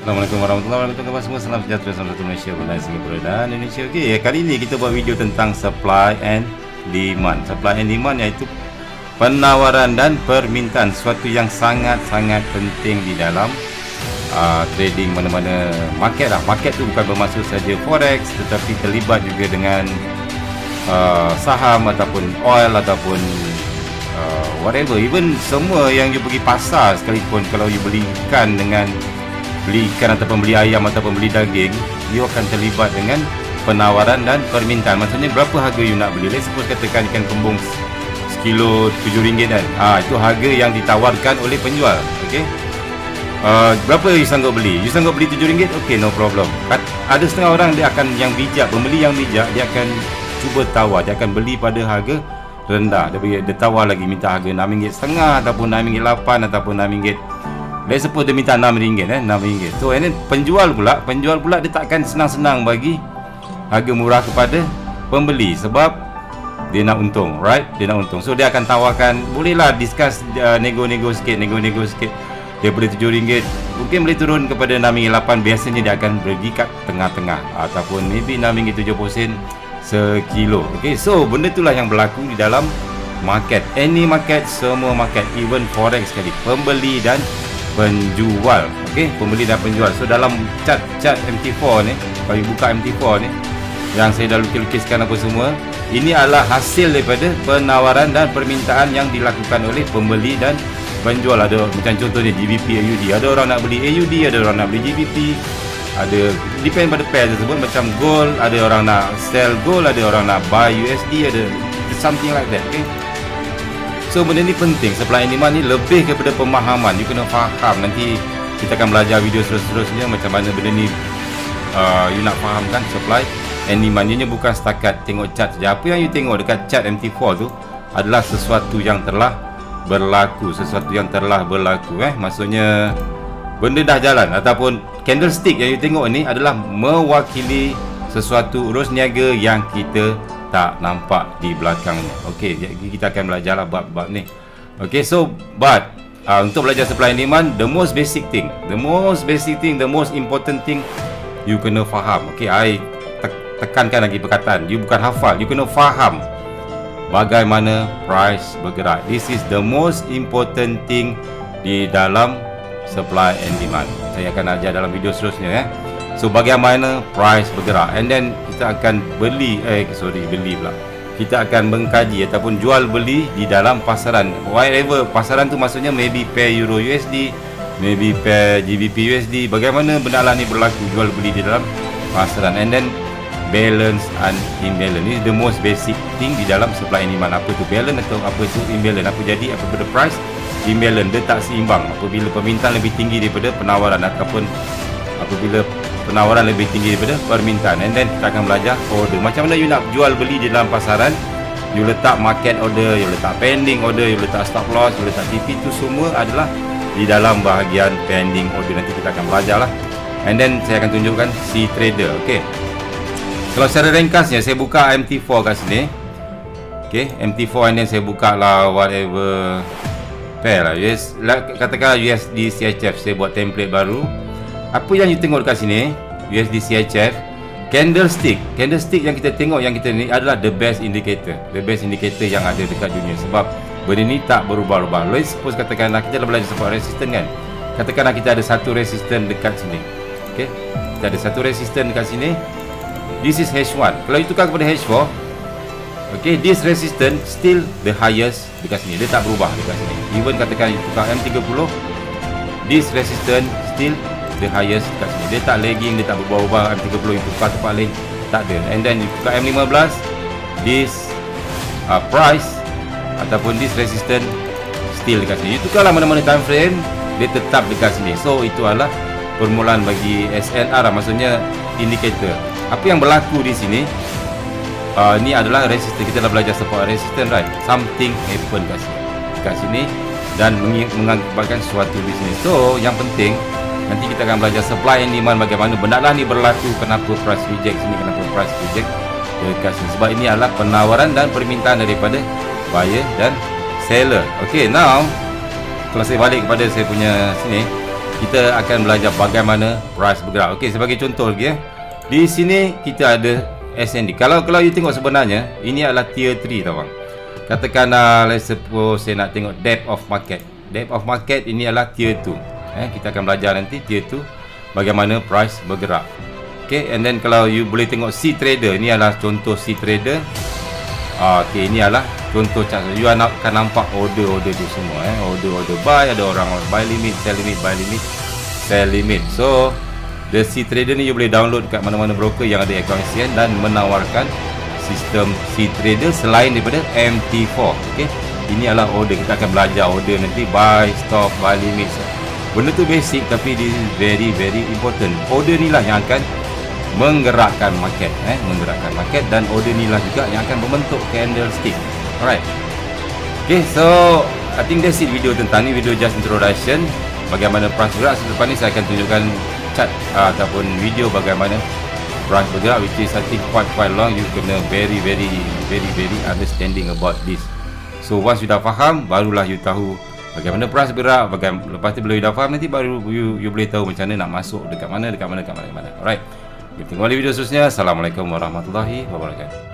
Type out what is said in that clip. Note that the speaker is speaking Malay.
Assalamualaikum warahmatullahi wabarakatuh. Semua salam sejahtera, salam satu Malaysia, Brunei, Singapura dan Indonesia. Okey, kali ini kita buat video tentang supply and demand. Supply and demand iaitu penawaran dan permintaan, sesuatu yang sangat-sangat penting di dalam trading mana-mana market lah. Market tu bukan bermaksud saja forex, tetapi terlibat juga dengan saham ataupun oil ataupun whatever, even semua yang you pergi pasar sekalipun, kalau you beli ikan ataupun beli ayam ataupun beli daging, you akan terlibat dengan penawaran dan permintaan. Maksudnya berapa harga you nak beli. Let's suppose katakan ikan kembung sekilo RM7 kan, itu harga yang ditawarkan oleh penjual. Okey, berapa you sanggup beli? You sanggup beli RM7? Okey, no problem. Ada setengah orang dia akan, yang bijak, pembeli yang bijak, dia akan cuba tawar, dia akan beli pada harga rendah. Dia tawar lagi, minta harga RM6.5 ataupun RM6.8 ataupun RM6. Let's suppose dia minta RM6, RM6. So and then penjual pula dia takkan senang-senang bagi harga murah kepada pembeli sebab dia nak untung, right? Dia nak untung. So dia akan tawarkan, bolehlah discuss, nego-nego sikit daripada RM7 mungkin boleh turun kepada RM6.8. Biasanya dia akan pergi kat tengah-tengah ataupun maybe RM6.70 sekilo. Okay, so benda itulah yang berlaku di dalam market, any market, semua market, even forex sekali, pembeli dan penjual. Okey, pembeli dan penjual. So dalam chart MT4 ni, kalau you buka MT4 ni yang saya dah lukiskan apa semua, ini adalah hasil daripada penawaran dan permintaan yang dilakukan oleh pembeli dan penjual. Ada macam contohnya GBP AUD, ada orang nak beli AUD, ada orang nak beli GBP, ada depend pada pair tersebut. Macam gold, ada orang nak sell gold, ada orang nak buy USD, ada something like that. Okay, so benda ni penting. Supply and demand ni lebih kepada pemahaman. You kena faham. Nanti kita akan belajar video seterusnya macam mana benda ni you nak fahamkan supply and demand. Ianya bukan setakat tengok chart saja. Apa yang you tengok dekat chart MT4 tu adalah sesuatu yang telah berlaku, maksudnya benda dah jalan, ataupun candlestick yang you tengok ni adalah mewakili sesuatu urus niaga yang kita tak nampak di belakangnya. Okey, kita akan belajar lah bab-bab ni. Okey, so untuk belajar supply and demand, the most basic thing, the most important thing you kena faham. Okey, I tekankan lagi perkataan, you bukan hafal, you kena faham bagaimana price bergerak. This is the most important thing di dalam supply and demand. Saya akan ajar dalam video seterusnya. So bagaimana price bergerak, and then kita akan beli pula. Kita akan mengkaji ataupun jual beli di dalam pasaran. Whatever pasaran tu maksudnya maybe pair Euro USD, maybe pair GBP USD. Bagaimana benda ni berlaku jual beli di dalam pasaran, and then balance and imbalance. Ini the most basic thing di dalam supply and demand. Apa tu balance atau apa tu imbalance? Apa jadi apabila price imbalance, dia tak seimbang apabila permintaan lebih tinggi daripada penawaran ataupun apabila penawaran lebih tinggi daripada permintaan. And then kita akan belajar order. Macam mana you nak jual beli di dalam pasaran. You letak market order, you letak pending order, you letak stop loss, you letak TP, itu semua adalah di dalam bahagian pending order. Nanti kita akan belajar lah. And then saya akan tunjukkan si trader. Okay, kalau secara ringkasnya saya buka MT4 kat sini. Okay, MT4, and then saya buka lah whatever pair lah, katakanlah USD CHF. Saya buat template baru. Apa yang you tengok dekat sini, USD CHF candlestick yang kita tengok, yang kita ni adalah the best indicator yang ada dekat dunia. Sebab benda ni tak berubah-ubah. Let's suppose katakanlah kita dah belajar support resistance kan. Katakanlah kita ada satu resistance dekat sini. Okay, kita ada satu resistance dekat sini. This is H1. Kalau you tukar kepada H4, okay, this resistance still the highest dekat sini. Dia tak berubah dekat sini. Even katakan you tukar M30, this resistance still the highest dekat sini. Dia tak lagging, dia tak berubah-ubah. M30 you tukar tempat lain, tak ada. And then you tukar M15, this price ataupun this resistance still dekat sini. You tukarlah mana-mana time frame, dia tetap dekat sini. So itu adalah permulaan bagi SLR, maksudnya indicator. Apa yang berlaku di sini, ni adalah resistance. Kita dah belajar support resistance, right? Something happen kat sini dan mengakibatkan suatu bisnes. So yang penting nanti kita akan belajar supply and demand, bagaimana benda ni berlaku, kenapa price reject sini, kenapa price reject dekat sini. Sebab ini adalah penawaran dan permintaan daripada buyer dan seller. Okay, now kalau saya balik kepada saya punya sini, kita akan belajar bagaimana price bergerak. Okey, sebagai contoh lagi di sini kita ada SND. Kalau you tengok sebenarnya ini adalah tier 3 tau bang. Katakan let's suppose saya nak tengok depth of market. Depth of market ini adalah tier 2. Kita akan belajar nanti tier 2 bagaimana price bergerak. Okay, and then kalau you boleh tengok C trader, ini adalah contoh C trader. Okay, ini adalah contoh chart. You akan nampak order tu semua. Order buy, ada orang buy limit, sell limit, buy limit, sell limit. So the C trader ni you boleh download kat mana-mana broker yang ada akaun CN dan menawarkan sistem C trader selain daripada MT4. Okay, ini adalah order. Kita akan belajar order nanti, buy, stop, buy limit. Benda tu basic tapi this is very important. Order ni lah yang akan menggerakkan market, menggerakkan market, dan order ni lah juga yang akan membentuk candlestick. Alright. Okay, so I think that's it video tentang ni, video just introduction bagaimana price bergerak. Selepas ni saya akan tunjukkan chart ataupun video bagaimana price bergerak, which is I think quite long. You kena very understanding about this. So once you dah faham, barulah you tahu bagaimana price bergerak. Lepas tu bila you dah faham, nanti baru you boleh tahu macam mana nak masuk dekat mana. Alright, kita tengok video seterusnya. Assalamualaikum warahmatullahi wabarakatuh.